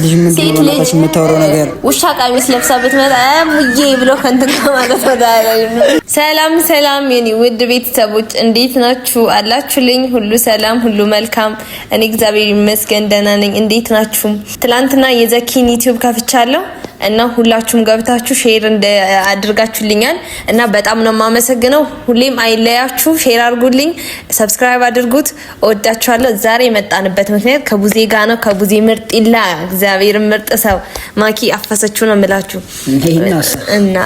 ሴት ልጅ የምታወራው ነገር ውሻ ቀሚስ ለብሳ ብትመጣ ሙዬ ብሎ ከንትን ማለት ነው። ሰላም ሰላም የኔ ውድ ቤተሰቦች እንዴት ናችሁ? አላችሁልኝ? ሁሉ ሰላም ሁሉ መልካም። እኔ እግዚአብሔር ይመስገን ደህና ነኝ። እንዴት ናችሁ? ትላንትና የዘኪን ዩቲዩብ ከፍቻለሁ እና ሁላችሁም ገብታችሁ ሼር አድርጋችሁልኛል እና በጣም ነው የማመሰግነው። ሁሌም አይለያችሁ፣ ሼር አድርጉልኝ፣ ሰብስክራይብ አድርጉት። እወዳችኋለሁ። ዛሬ የመጣንበት ምክንያት ከቡዜ ጋር ነው። ከቡዜ ምርጥላ እግዚአብሔር ምርጥ ሰው ማኪ አፈሰችው ነው የምላችሁ እና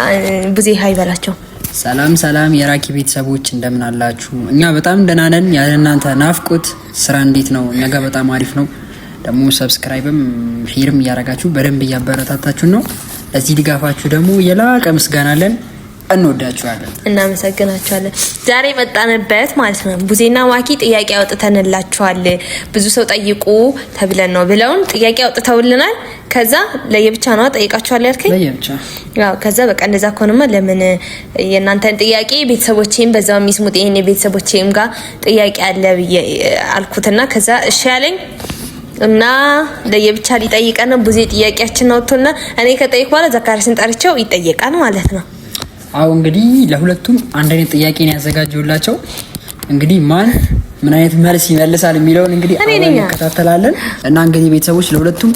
ቡዜ ሃይ በላቸው። ሰላም ሰላም የራኪ ቤተሰቦች እንደምን አላችሁ? እኛ በጣም ደህና ነን። ያለ እናንተ ናፍቆት ስራ እንዴት ነው? እኛ ጋር በጣም አሪፍ ነው። ደግሞ ሰብስክራይብም ሼርም እያደረጋችሁ በደንብ እያበረታታችሁ ነው። ለዚህ ድጋፋችሁ ደግሞ የላቀ ምስጋና አለን። እንወዳችኋለን፣ እናመሰግናችኋለን። ዛሬ መጣንበት ማለት ነው ቡዜና ማኪ ጥያቄ አውጥተንላችኋል። ብዙ ሰው ጠይቁ ተብለን ነው ብለውን ጥያቄ አውጥተውልናል። ከዛ ለየብቻ ነው ጠይቃችኋል ያልከኝ? ለየብቻ። ያው ከዛ በቃ እንደዛ ከሆነማ ለምን የእናንተን ጥያቄ ቤተሰቦቼም በዛው የሚስሙት ይሄን ቤተሰቦቼም ጋር ጥያቄ አለ ብዬ አልኩትና ከዛ እሺ ያለኝ እና ለየብቻ ሊጠይቀን ነው። ቡዜ ጥያቄያችን ነውቶና እኔ ከጠይቅ በኋላ ዘካሪስን ጠርቸው ይጠየቃል ማለት ነው። አው እንግዲህ ለሁለቱም አንድ አይነት ጥያቄ ነው ያዘጋጀውላቸው። እንግዲህ ማን ምን አይነት መልስ ይመልሳል የሚለውን እንግዲህ አብረን እንከታተላለን። እና እንግዲህ ቤተሰቦች ለሁለቱም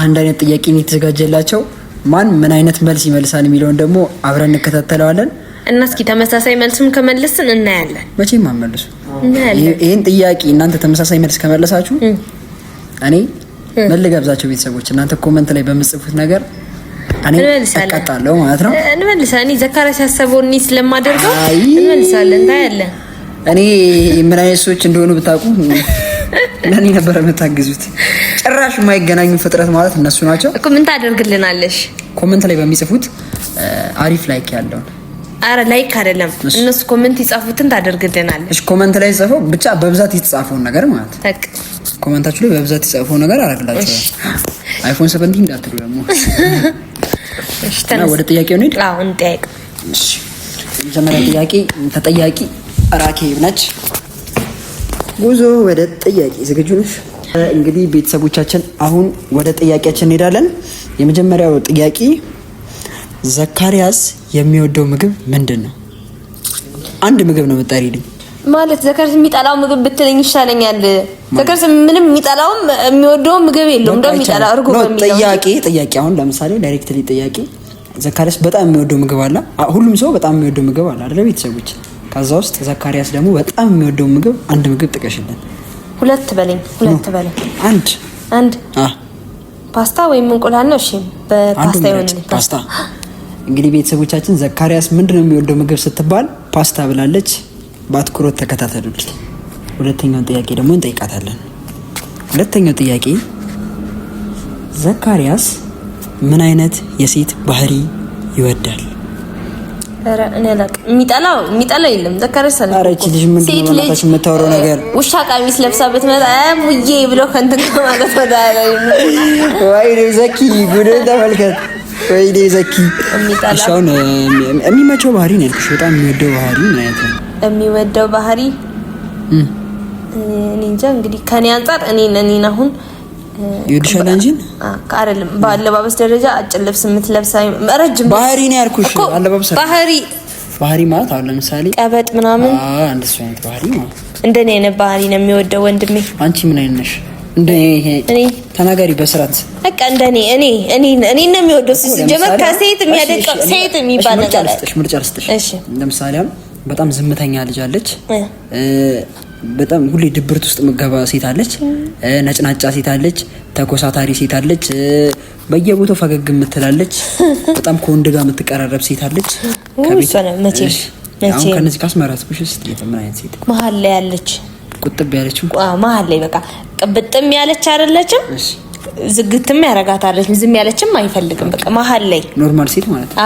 አንድ አይነት ጥያቄ ነው የተዘጋጀላቸው። ማን ምን አይነት መልስ ይመልሳል የሚለውን ደግሞ አብረን እንከታተላለን። እና እስኪ ተመሳሳይ መልስም ከመለስን እናያለን። መቼም አመልሱ እናያለን። ይሄን ጥያቄ እናንተ ተመሳሳይ መልስ ከመለሳችሁ እኔ መልጋብዛቸው ቤተሰቦች እናንተ ኮሜንት ላይ በመጽፉት ነገር እኔ ተቀጣለው ማለት ነው። እንመልሳለን። እኔ ዘካሪያስ ያሰበውን እኔ ስለማደርገው እንመልሳለን። ታያለን። እኔ ምን አይነት ሰዎች እንደሆኑ ብታውቁ ለኔ ነበር የምታግዙት። ጭራሽ የማይገናኙ ፍጥረት ማለት እነሱ ናቸው እኮ። ምን ታደርግልናለሽ? ኮሜንት ላይ በሚጽፉት አሪፍ ላይክ ያለው። አረ ላይክ አይደለም እነሱ ኮሜንት ይጻፉትን ታደርግልናለሽ። እሺ ኮሜንት ላይ ጽፈው ብቻ በብዛት የተጻፈውን ነገር ማለት ታክ ኮሜንታችሁ ላይ በብዛት የተጻፈው ነገር አረጋግላችሁ አይፎን 17 እንዳትሉ ደግሞ። እሺ እና ወደ ጥያቄው እንሂድ። አዎ እንጠይቅ። እሺ የመጀመሪያ ጥያቄ ተጠያቂ ራኬብ ነች። ጉዞ ወደ ጥያቄ ዝግጁ ነሽ? እንግዲህ ቤተሰቦቻችን አሁን ወደ ጥያቄያችን እንሄዳለን። የመጀመሪያው ጥያቄ ዘካሪያስ የሚወደው ምግብ ምንድነው? አንድ ምግብ ነው የምትጠሪልኝ ማለት ዘካሪያስ የሚጠላው ምግብ ብትለኝ ይሻለኛል። ዘካሪያስ ምንም የሚጠላው የሚወደው ምግብ የለውም። እንደው የሚጠላው እርጎ በሚለው ጥያቄ አሁን ለምሳሌ ዳይሬክትሊ ጥያቄ ዘካሪያስ በጣም የሚወደው ምግብ አለ። ሁሉም ሰው በጣም የሚወደው ምግብ አለ አይደል ቤተሰቦች? ከዛ ውስጥ ዘካሪያስ ደግሞ በጣም የሚወደው ምግብ አንድ ምግብ ጥቀሽልን። ሁለት በለኝ። አንድ ፓስታ ወይም እንቁላል ነው። እሺ በፓስታ ይሆንልኝ። ፓስታ። እንግዲህ ቤተሰቦቻችን ዘካሪያስ ምንድነው የሚወደው ምግብ ስትባል ፓስታ ብላለች። በአትኩሮት ተከታተሉልኝ። ሁለተኛውን ጥያቄ ደግሞ እንጠይቃታለን። ሁለተኛው ጥያቄ ዘካሪያስ ምን አይነት የሴት ባህሪ ይወዳል? አረ እኔ አላውቅም። የሚጠላው የለም ዘካሪያስ አለ። አረ እቺ ልጅ ምንድነው ማለት የምታወራው ነገር? ውሻ ቀሚስ ለብሳ ብትመጣ ሙዬ ብሎ ከንትን ማለት ነው። ወይኔ ዘኪ ጉድ ተመልከት። ወይኔ ዘኪ እሻውን የሚመቸው ባህሪ ነው ያልኩሽ። በጣም የሚወደው ባህሪ ምን አይነት ነው? የሚወደው ባህሪ እኔ እንጃ። እንግዲህ ከኔ አንፃር እኔን አሁን ይወድሻል እንጂ አይደለም። በአለባበስ ደረጃ አጭር ልብስ የምትለብሳ ረጅም ባህሪ ነው ያልኩሽ። አለባበስ ባህሪ ማለት አሁን ለምሳሌ ቀበጥ ምናምን እንደሱ አይነት ባህሪ ነው። እንደኔ አይነት ባህሪ ነው የሚወደው ወንድሜ። አንቺ ምን አይነት ነሽ? እኔ ተናገሪ በስራት በቃ እንደኔ እኔ ነው የሚወደው። ሲጀመር ከሴት የሚያደቀው ሴት የሚባል ነገር ምርጫ ልስጥሽ። እሺ ለምሳሌ በጣም ዝምተኛ ልጅ አለች። በጣም ሁሌ ድብርት ውስጥ ምገባ ሴት አለች። ነጭናጫ ሴት አለች። ተኮሳታሪ ሴት አለች። በየቦታው ፈገግ የምትላለች። በጣም ከወንድ ጋር የምትቀራረብ ሴት አለች። መቼም አሁን ከነዚህ ካስመራጥኩሽ እስቲ ምን አይነት ሴት? መሀል ላይ ያለች ቁጥብ ያለችው? መሀል ላይ በቃ ቅብጥም ያለች አይደለችም። ዝግትም ያረጋታለች። ዝም ያለችም አይፈልግም። በቃ መሀል ላይ ኖርማል ሴት ማለት ነው።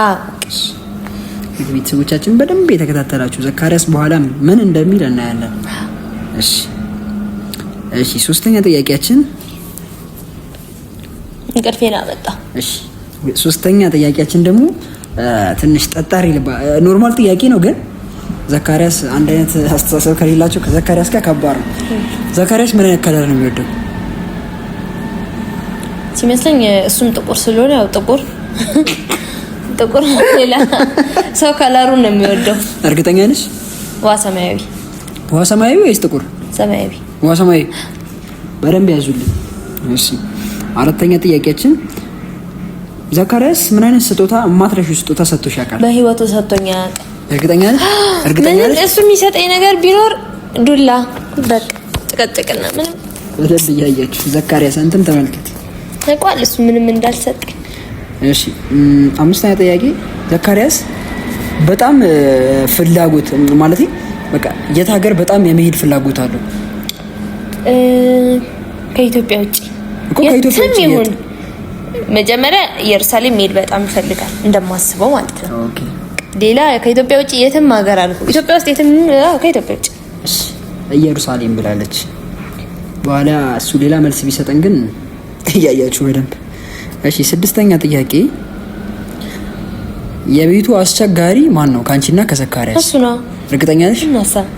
ቤተሰቦቻችን በደንብ የተከታተላችሁ ዘካሪያስ በኋላ ምን እንደሚል እናያለን። እሺ ሶስተኛ ጥያቄያችን እንቅልፌን አመጣ። እሺ ሶስተኛ ጥያቄያችን ደግሞ ትንሽ ጠጣሪ ኖርማል ጥያቄ ነው፣ ግን ዘካሪያስ አንድ አይነት አስተሳሰብ ከሌላቸው ከዘካሪያስ ጋር ከባድ ነው። ዘካሪያስ ምን አይነት ከለር ነው የሚወደው? ሲመስለኝ እሱም ጥቁር ስለሆነ ያው ጥቁር ሌላ ሰው ከለሩን ነው የሚወደው። እርግጠኛ ነሽ? ዋ ሰማያዊ ወይስ ጥቁር ሰማያዊ? ዋ ሰማያዊ። በደንብ ያዙልኝ። እሺ አራተኛ ጥያቄያችን ዘካሪያስ ምን አይነት ስጦታ የማትረሺው ስጦታ ሰጥቶሽ ያውቃል? በህይወቱ ሰጥቶኝ ያውቃል። እርግጠኛ ነሽ? እሱ የሚሰጠኝ ነገር ቢኖር ዱላ በቃ ጭቅጭቅና ምንም። በደንብ እያያችሁ ዘካሪያስ አንተም ተመልከት። ታውቃለህ እሱ ምንም እንዳልሰጠኝ። እሺ አምስተኛ ጥያቄ ዘካሪያስ በጣም ፍላጎት ማለት በቃ የት ሀገር በጣም የመሄድ ፍላጎት አለው? ከኢትዮጵያ ውጪ ይሁን መጀመሪያ ኢየሩሳሌም መሄድ በጣም ይፈልጋል እንደማስበው ማለት ነው። ኦኬ ሌላ ከኢትዮጵያ ውጪ የትም ሀገር አልኩ። ኢትዮጵያ ውስጥ የትም ከኢትዮጵያ ውጪ ኢየሩሳሌም ብላለች። በኋላ እሱ ሌላ መልስ ቢሰጠን ግን እያያችሁ በደንብ። እሺ ስድስተኛ ጥያቄ የቤቱ አስቸጋሪ ማን ነው ካንቺና ከዘካሪያስ? እሱ ነው። እርግጠኛ ነሽ?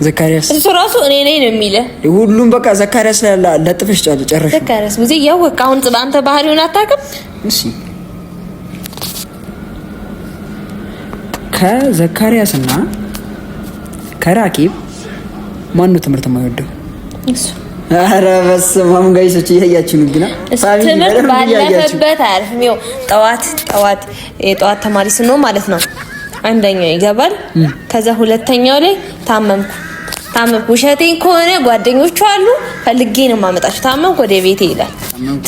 ዘካሪያስ እሱ ራሱ እኔ ነኝ ነው የሚለው። ሁሉም በቃ ዘካሪያስ ለጥፈሽ ጨረሽ። ዘካሪያስ ብዙ ያወቅ አሁን አንተ ባህሪውን አታውቅም። እሺ ከዘካሪያስና ከራኪብ ማን ነው ትምህርት የማይወደው? እሱ። ኧረ በስመ አብ ጋይሶች እያያችሁ ነው ግና ትምህርት ባለፈበት አያርፍም። ይኸው ጠዋት የጠዋት ተማሪ ስንሆን ማለት ነው አንደኛው ይገባል። ከዛ ሁለተኛው ላይ ታመምኩ ውሸቴን ከሆነ ጓደኞቹ አሉ ፈልጌ ነው የማመጣቸው። ታመምኩ ወደ ቤቴ ይላል።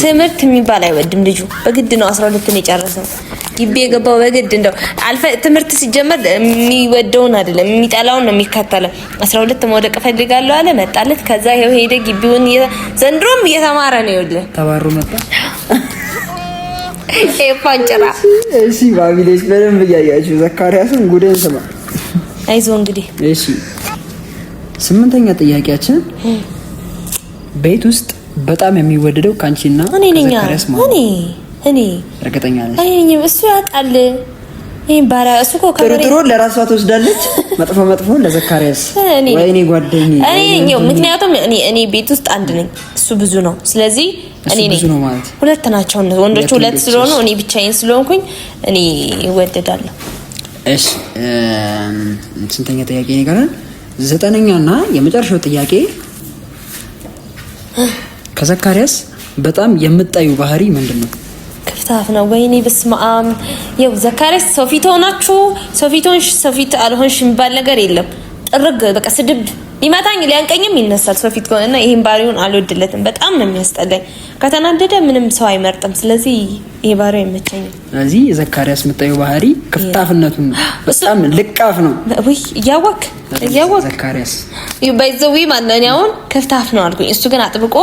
ትምህርት የሚባል አይወድም ልጁ። በግድ ነው 12 ነው የጨረሰው። ግቢ የገባው በግድ እንደው ትምህርት ሲጀመር የሚወደውን አይደለም የሚጠላውን ነው የሚከተለው። 12 መውደቅ ፈልጋለሁ አለ መጣለት። ከዛ ይሄው ሄደ ግቢውን ዘንድሮም እየተማረ ነው ይኸውልህ ተባሩ መጣ ኤፋንጨራ። እሺ ባቢሌስ በደንብ እያያችሁ ዘካሪያስን ጉዴን ስማ። አይዞህ እንግዲህ። እሺ ስምንተኛ ጥያቄያችን ቤት ውስጥ በጣም የሚወደደው ካንቺና ዘካሪያስ ማለት ነው? እኔ እርግጠኛ ነኝ። እሱ ያውቃል። ይሄን ባሪያ እሱ እኮ ጥሩ ለራሷ ትወስዳለች፣ መጥፎ ለዘካሪያስ። ወይኔ ጓደኛዬ እኔ ምክንያቱም እኔ ቤት ውስጥ አንድ ነኝ፣ እሱ ብዙ ነው። ስለዚህ እኔ ነኝ ሁለት ናቸው ወንዶቹ ሁለት ስለሆኑ እኔ ብቻዬን ስለሆንኩኝ እኔ እወደዳለሁ። እሺ ስንተኛ ጥያቄ ነው ቀረን? ዘጠነኛና የመጨረሻው ጥያቄ ከዘካሪያስ በጣም የምጣዩ ባህሪ ምንድነው? ክፍታፍ ነው። ወይኔ በስመ አብ። ይኸው ዘካሪያስ ሰው ፊት ሆናችሁ ሰው ፊት አልሆንሽ የሚባል ነገር የለም። ጥርግ በቃ ስድብ ሊመታኝ ሊያንቀኝም ይነሳል ሰው ፊት ከሆነና ይሄን ባህሪውን አልወድለትም። በጣም ነው የሚያስጠላኝ። ከተናደደ ምንም ሰው አይመርጥም። ስለዚህ ይሄ ባህሪው አይመቸኝም። ስለዚህ የዘካሪያስ የምጣዩ ባህሪ ክፍታፍነቱ ነው። በጣም ልቃፍ ነው። ወይ እያወቅ ዘካሪያስ ባይዘዊ ማንኛውን ያውን ክፍታፍ ነው አልኩኝ። እሱ ግን አጥብቆ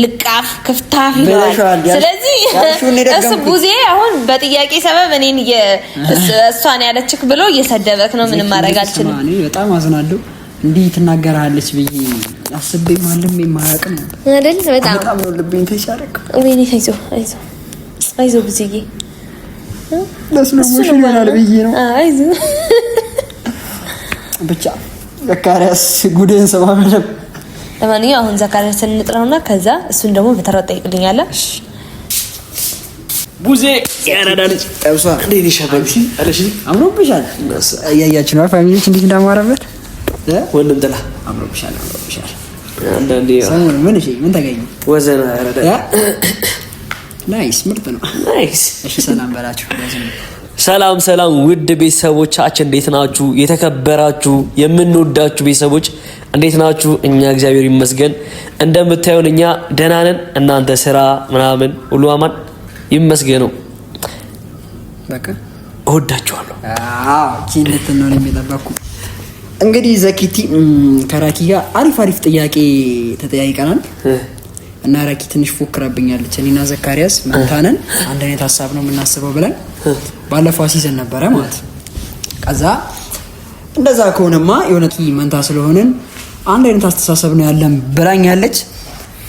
ልቃፍ ክፍታፍ ይላል። ስለዚህ እሱ ቡዜ አሁን በጥያቄ ሰበብ እኔን እሷን ያለችክ ብሎ እየሰደበክ ነው። ምንም ማድረግ አልችልም። እኔ በጣም አዝናለሁ። እንዲህ ትናገራለች ብዬ አስቤ ማለም የማያውቅ ነው አይደል? በጣም ነው ልቤን ተሻረክ። ወይኔ አይዞህ ቡዜዬ ለስለሙሽ ይላል ብዬ ነው። አይዞህ ብቻ ዘካሪያስ ጉዴን ሰማምለም። ለማንኛውም አሁን ዘካሪያስን እንጥራውና ከዛ እሱን ደግሞ በተራው ጠይቅልኛለህ። ቡዜ ያራዳልኝ ጠብሷ እንዴት ይሻባል? አለሽ አምሮብሻል። እያያችሁ ነው ፋሚሊዎች እንዴት እንዳማረበት ወንድም ጥላ አምሮብሻል። አንዳንዴ ሰሞኑን ምን ተገኘ? ወዘና ያራዳ ናይስ ምርጥ ነው። ናይስ። እሺ ሰላም በላችሁ። ሰላም ውድ ቤተሰቦቻችን እንዴት ናችሁ? የተከበራችሁ የምንወዳችሁ ቤተሰቦች እንዴት ናችሁ? እኛ እግዚአብሔር ይመስገን እንደምታዩን እኛ ደህና ነን። እናንተ ስራ ምናምን ሁሉ አማን ይመስገነው። በቃ እወዳችኋለሁ። ኪነት ነው የሚጠበቁ። እንግዲህ ዘኪቲ ከራኪ ጋር አሪፍ ጥያቄ ተጠያይቀናል እና ራኪ ትንሽ ፎክራብኛለች። እኔና ዘካሪያስ መንታነን አንድ አይነት ሀሳብ ነው የምናስበው ብለን ባለፈው ሲዘን ነበረ ማለት ነው። ከዛ እንደዛ ከሆነማ የሆነቂ መንታ ስለሆነን አንድ አይነት አስተሳሰብ ነው ያለን ብላኛለች።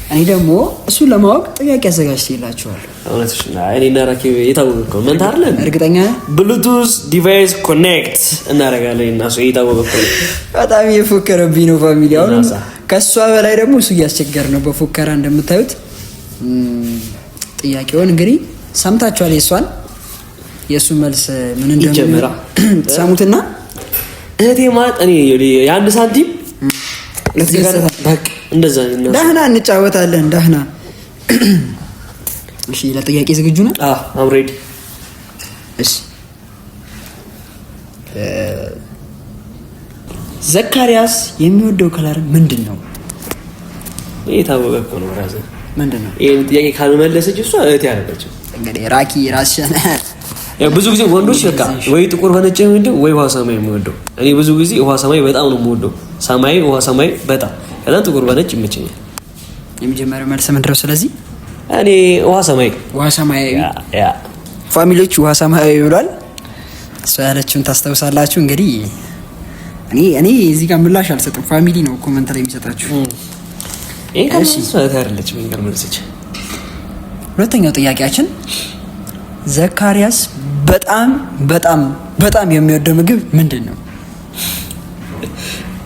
እኔ ደግሞ እሱን ለማወቅ ጥያቄ አዘጋጅቼላችኋል። እውነትሽ ነው። እኔና ራኪ የታወቀ እኮ መንታ አይደለን? እርግጠኛ ብሉቱዝ ዲቫይስ ኮኔክት እናደርጋለን እና እሱ የታወቀ እኮ በጣም የፎከረብኝ ነው ፋሚሊ። አሁን ከሷ በላይ ደግሞ እሱ እያስቸገረ ነው በፎከራ እንደምታዩት። ጥያቄውን እንግዲህ ሰምታችኋል። የእሱን መልስ ምን እንደሚጀምራ ሰሙትና እህቴ ማለት እኔ የአንድ ሳንቲም እንደዛ ነው። ደህና እንጫወታለን። ደህና እሺ። ለጥያቄ ዝግጁ ነህ? አም ሬዲ። እሺ ዘካሪያስ የሚወደው ከለር ምንድን ነው? ይሄ ታወቀ እኮ ነው። ራስህ ምንድን ነው? ይሄን ጥያቄ ካልመለሰች እሷ እህቴ ያለችው እንግዲህ ራኪ ራስሽን ብዙ ጊዜ ወንዶች በቃ ወይ ጥቁር በነጭ ነው ወይ ውሃ ሰማይ የሚወደው። እኔ ብዙ ጊዜ ውሃ ሰማይ በጣም ነው የምወደው። ውሃ ሰማይ በጣም ከዛ ጥቁር በነጭ ይመቸኛል። የመጀመሪያው መልስ ምንድን ነው? ስለዚህ እኔ ውሃ ሰማይ ያ ፋሚሊዎች ውሃ ሰማይ ይብሏል። እሷ ያለችውን ታስታውሳላችሁ። እንግዲህ እኔ እዚህ ጋር ምላሽ አልሰጥም። ፋሚሊ ነው ኮሜንት ላይ የሚሰጣችሁ። እሺ ታርለች ምን መልሰች። ሁለተኛው ጥያቄያችን ዘካሪያስ በጣም በጣም በጣም የሚወደው ምግብ ምንድን ነው?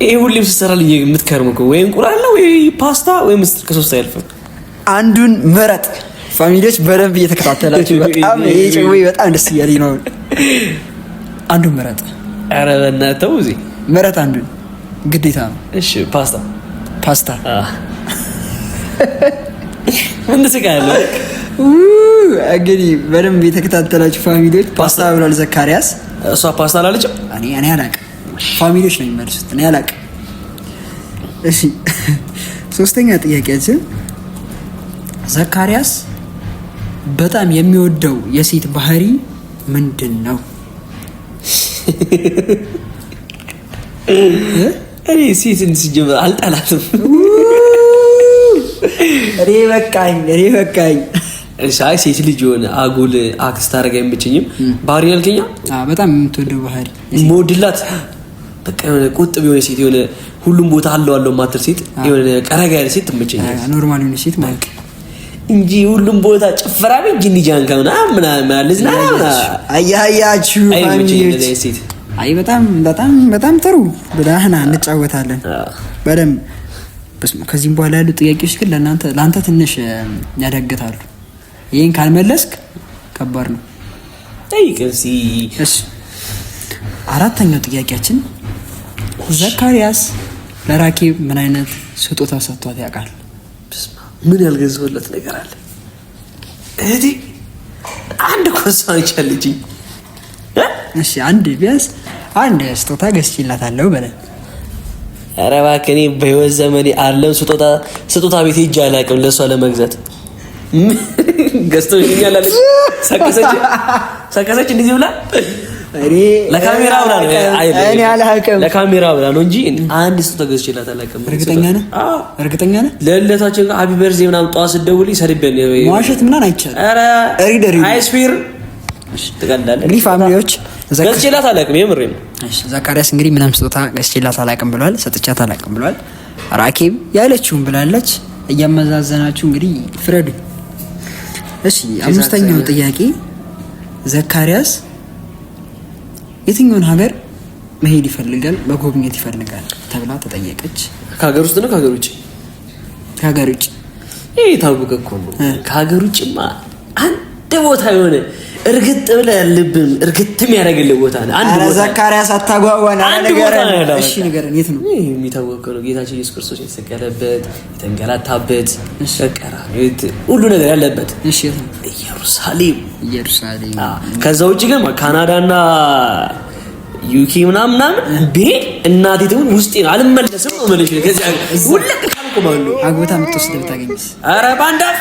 ይሄ ሁሌም ስትሰራልኝ የምትከርም እኮ ወይ እንቁላል ነው ወይ ፓስታ ወይ ምስር ከሶስት አያልፍም። አንዱን ምረጥ። ፋሚሊዎች በደንብ እየተከታተላችሁ በጣም ይሄ ጭዌ በጣም ደስ እያለኝ ነው። አንዱን ምረጥ። ኧረ በእናትህ ተው። እዚህ ምረጥ አንዱን ግዴታ ነው። እሺ ፓስታ ምን ትስቃለህ? እንግዲህ በደንብ የተከታተላችሁ ፋሚሊዎች ፓስታ ብሏል ዘካሪያስ። እሷ ፓስታ አላለችም። እኔ አላውቅም። ፋሚሊዎች ነው የሚመልሱት። እኔ አላውቅም። እሺ ሶስተኛ ጥያቄያችን ዘካሪያስ በጣም የሚወደው የሴት ባህሪ ምንድን ነው? እኔ ሴትን ሲጀምር አልጠላትም። እኔ በቃኝ። ሻይ ሴት ልጅ የሆነ አጉል አክስት አደረጋ የምችኝም ባህሪ ያልከኛ በጣም የምትወደው ባህሪ ሞድላት በቃ የሆነ ቁጥብ የሆነ ሴት የሆነ ሁሉም ቦታ አለው ማትር ሴት የሆነ ቀረጋ ያለ ሴት ትመቸኛለች። ኖርማል የሆነ ሴት ማለት እንጂ ሁሉም ቦታ ጭፈራ ቤት ጅኒ ጃንካ ምናምን ማለት ነው። አያያችሁ ፋሚሊዎች ሴት አይ በጣም ጥሩ ብለህና እንጫወታለን በደንብ። ከዚህም በኋላ ያሉ ጥያቄዎች ግን ለአንተ ትንሽ ያዳግታሉ። ይሄን ካልመለስክ ከባድ ነው። ጠይቅሲ። እሺ አራተኛው ጥያቄያችን ዘካሪያስ ለራኬብ ምን አይነት ስጦታ ሰጥቷት ያውቃል? ምን ያልገዛውለት ነገር አለ? እህቴ አንድ ኮርሳን ይቻለች። እሺ ቢያንስ አንድ ስጦታ ገዝቼላታለሁ በለን። ኧረ እባክህ እኔ በህይወት ዘመኔ አለም ስጦታ ቤት ሄጄ አላውቅም ለሷ ለመግዛት። ገዝቶኛል አለች። ሰከሰች እንደዚህ ብላ እኔ ለካሜራ ብላ ነው እኔ አላውቅም። ለካሜራ ብላ ነው እንጂ አንድ ስጦታ ገዝቼላት አላውቅም። እርግጠኛ ነህ? ለለታችን ጋር ሃፒ በርዝዴይ ምናምን ጠዋት ስትደውልኝ ሰድቤን ነው መዋሸት ምናምን አይቻልም። ኧረ አይስፒር ትቀልዳለህ። እንግዲህ ፋሚሊዎች ገዝቼላት አላውቅም። የምሬን ነው። እሺ ዘካሪያስ እንግዲህ ምንም ስጦታ ገዝቼላት አላውቅም ብሏል። ሰጥቻት አላውቅም ብሏል። ራኬብ ያለችውን ብላለች። እያመዛዘናችሁ እንግዲህ ፍረዱ። እሺ አምስተኛው ጥያቄ ዘካሪያስ የትኛውን ሀገር መሄድ ይፈልጋል መጎብኘት ይፈልጋል ተብላ ተጠየቀች። ከሀገር ውስጥ ነው ከሀገር ውጭ? ከሀገር ውጭ። ይሄ ታውቀው እኮ ነው። ከሀገር ውጭማ አንድ ቦታ የሆነ እርግጥ ብለህ ያለብን እርግጥም ያደርግልህ ቦታ ነው። አንድ ቦታ ዘካሪያስ አታጓጓና ነገር። እሺ ንገረን፣ የት ነው? ይሄ የሚታወቀው ነው። ጌታችን ኢየሱስ ክርስቶስ የተሰቀለበት የተንገላታበት በቀራ ሁሉ ነገር ያለበት። እሺ የት ነው? ኢየሩሳሌም። ከዛ ውጭ ግን ካናዳና ዩኬ ምናምን ብሄድ እናቴ ትሁን ውስጤ ነው አልመለስም ነው ማለት ነው። ከዚህ ሁለት ካልቆማሉ አግብታ የምትወስድ ብታገኝስ? ኧረ ባንዳፍ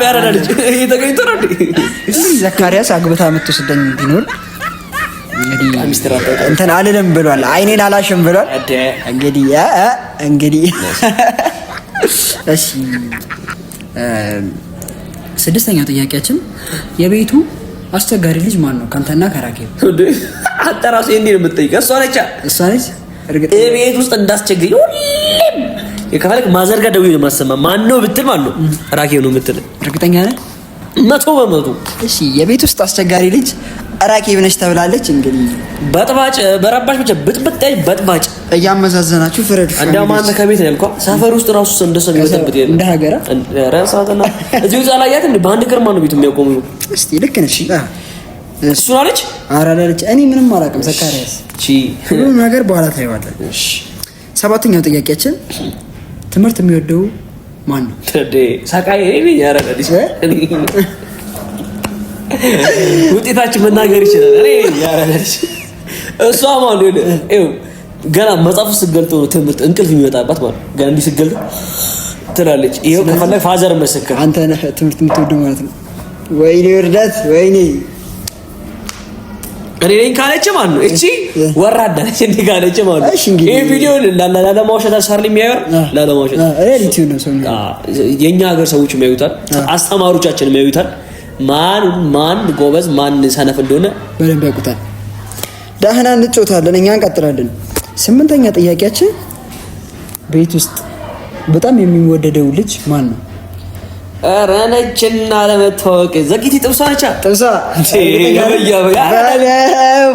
ያረዳልች የተገኝቶ ነው እንዴ? ዘካሪያስ አግብታ የምትወስደኝ ቢኖር እንትን አልልም ብሏል። አይኔን አላሽም ብሏል። እንግዲህ እሺ ስድስተኛው ጥያቄያችን የቤቱ አስቸጋሪ ልጅ ማን ነው? ካንተና ከራኬብ አጠራሱ እንዴ ነው የምትጠይቀው? እሷ ነች። እርግጥ ቤት ውስጥ እንዳስቸግሪ ሁሌም የከፈለክ ማዘርጋ ደውዬ ነው ማሰማ። ማን ነው ብትል ማን ነው? ራኬብ ነው የምትል። እርግጠኛ ነህ? 100%። እሺ የቤት ውስጥ አስቸጋሪ ልጅ ራኬብ ነች ተብላለች። እንግዲህ በጥባጭ በረባሽ ብቻ ብጥብጣይ በጥባጭ እያመዛዘናችሁ ፍረዱ። እንደውም አንተ ከቤት ነው ያልከው ሰፈር ውስጥ ራሱ እንደሰው ይበጥብጥ የለም እንደ ሀገራ ራሳትና እዚሁ ጻላያት እንደ ባንድ ግርማ ነው ቤቱ የሚያቆሙ። እስቲ ልክ ነሽ። እሱ አለች አራዳለች። እኔ ምንም አላውቅም። ዘካሪያስ ሁሉም ነገር በኋላ ታይዋለህ። እሺ ሰባተኛው ጥያቄያችን ትምህርት የሚወደው ማን ነው? ሳቃይ እኔ ያረዳልሽ ውጤታችን መናገር ይችላል። እኔ ያረዳልሽ እሷ ማለት ነው ገና መጽሐፍ ስትገልጥ ነው ትምህርት እንቅልፍ የሚመጣባት ማለት ገና እንዲህ ስትገልጥ ትላለች። ይሄው ከፈለክ ፋዘር መስከረ አንተ ነህ ትምህርት የምትወደው ማለት ነው። ወይኔ ወርዳት ወይኔ እኔ ነኝ ካለች ማለት ነው። እቺ ወራዳ ነች እንዴ ካለች ማለት ነው። ይሄ ቪዲዮ ላለማውሸት አሳር የሚያየው ላለማውሸት ሪያሊቲው ነው። ሰው የኛ ሀገር ሰዎች የሚያዩታል፣ አስተማሪዎቻችን የሚያዩታል። ማን ጎበዝ ማን ሰነፍ እንደሆነ በደንብ ያውቁታል። ዳህና እንጮታለን፣ እኛ እንቀጥላለን። ስምንተኛ ጥያቄያችን ቤት ውስጥ በጣም የሚወደደው ልጅ ማን ነው? ኧረ ነችና ለመታወቅ ዘጊቲ ጥብሷ ነቻ ጥብሷ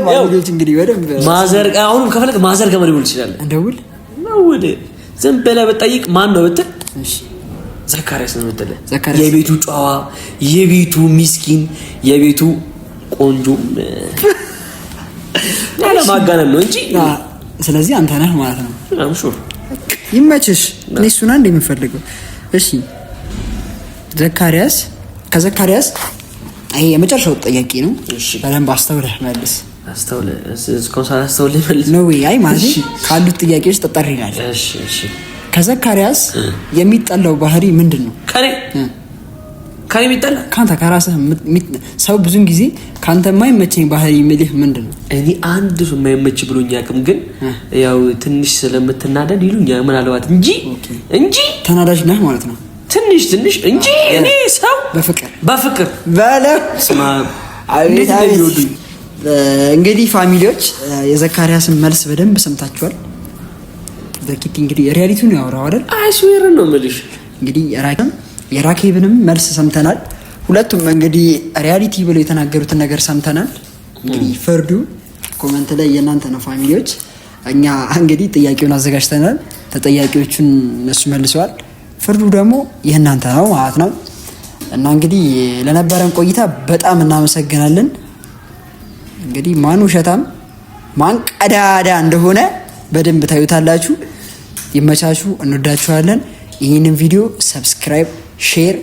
ባለቤት እንግዲህ በደንብ ማዘር አሁንም ከፈለክ ማዘር ጋር መደወል ትችላለህ። እንደውል ዝም ብለህ ብትጠይቅ ማን ነው ብትል ዘካሪያስ ነው የምትለው። የቤቱ ጨዋ፣ የቤቱ ሚስኪን፣ የቤቱ ቆንጆ ያለ ማጋነን ነው እንጂ ስለዚህ አንተ ነህ ማለት ነው። አምሹር ይመችሽ። እኔ እሱን አንድ የምፈልገው እሺ ዘካሪያስ ከዘካሪያስ አይ የመጨረሻው ጥያቄ ነው። በደንብ አስተውለህ መልስ። አስተውለህ መልስ ነው ወይ? አይ ማለት ካሉት ጥያቄዎች ተጠሪ ይላል። እሺ ከዘካሪያስ የሚጠላው ባህሪ ምንድን ነው? ከኔ የሚጠላ ካንተ ከራስህ ሰው ብዙን ጊዜ ካንተ የማይመቸኝ ባህሪ የሚልህ ምንድን ነው? እኔ አንድ ሰው የማይመች ብሎኝ አቅም ግን ያው ትንሽ ስለምትናደድ ይሉኛል ምናልባት እንጂ ተናዳጅ ነህ ማለት ነው። ትንሽ እንጂ እኔ ሰው በፍቅር ባለ እንግዲህ ፋሚሊዎች የዘካሪያስን መልስ በደንብ ሰምታችኋል። ዘኪት እንግዲህ ሪያሊቲውን ያወራው አይደል? አይስዌር ነው የምልሽ። እንግዲህ የራኬብንም መልስ ሰምተናል። ሁለቱም እንግዲህ ሪያሊቲ ብለው የተናገሩትን ነገር ሰምተናል። እንግዲህ ፍርዱ ኮሜንት ላይ የእናንተ ነው ፋሚሊዎች። እኛ እንግዲህ ጥያቄውን አዘጋጅተናል። ተጠያቂዎቹን እነሱ መልሰዋል። ፍርዱ ደግሞ የእናንተ ነው ማለት ነው። እና እንግዲህ ለነበረን ቆይታ በጣም እናመሰግናለን። እንግዲህ ማን ውሸታም ማን ቀዳዳ እንደሆነ በደንብ ታዩታላችሁ። ይመቻቹ። እንወዳችኋለን። ይህንን ቪዲዮ ሰብስክራይብ፣ ሼር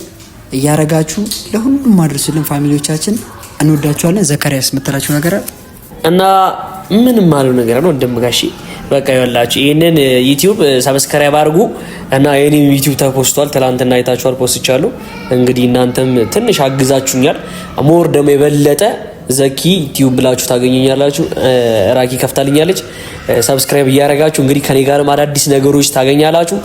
እያረጋችሁ ለሁሉም አድርሱልን ፋሚሊዎቻችን። እንወዳችኋለን። ዘካሪያስ የምትላችሁ ነገር እና ምንም ማለት ነገር ነው እንደምጋሺ በቃ ይወላችሁ ይሄንን ዩቲዩብ ሰብስክራይብ አድርጉ እና የኔም ዩቲዩብ ተፖስቷል። ትላንትና አይታችኋል፣ ፖስትቻለሁ። እንግዲህ እናንተም ትንሽ አግዛችሁኛል። ሞር ደግሞ የበለጠ ዘኪ ዩቲዩብ ብላችሁ ታገኙኛላችሁ። ራኪ ከፍታልኛለች። ሰብስክራይብ እያደረጋችሁ እንግዲህ ከኔ ጋርም አዳዲስ ነገሮች ታገኛላችሁ።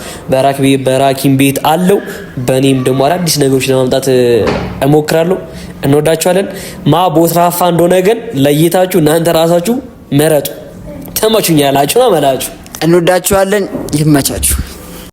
በራኪም ቤት አለው፣ በኔም ደግሞ አዳዲስ ነገሮች ለማምጣት እሞክራለሁ። እንወዳችኋለን። ማ ቦትራፋ እንደሆነ ግን ለይታችሁ እናንተ ራሳችሁ መረጡ። ተመቹኛላችሁ ነው መላችሁ። እንወዳችኋለን። ይመቻችሁ።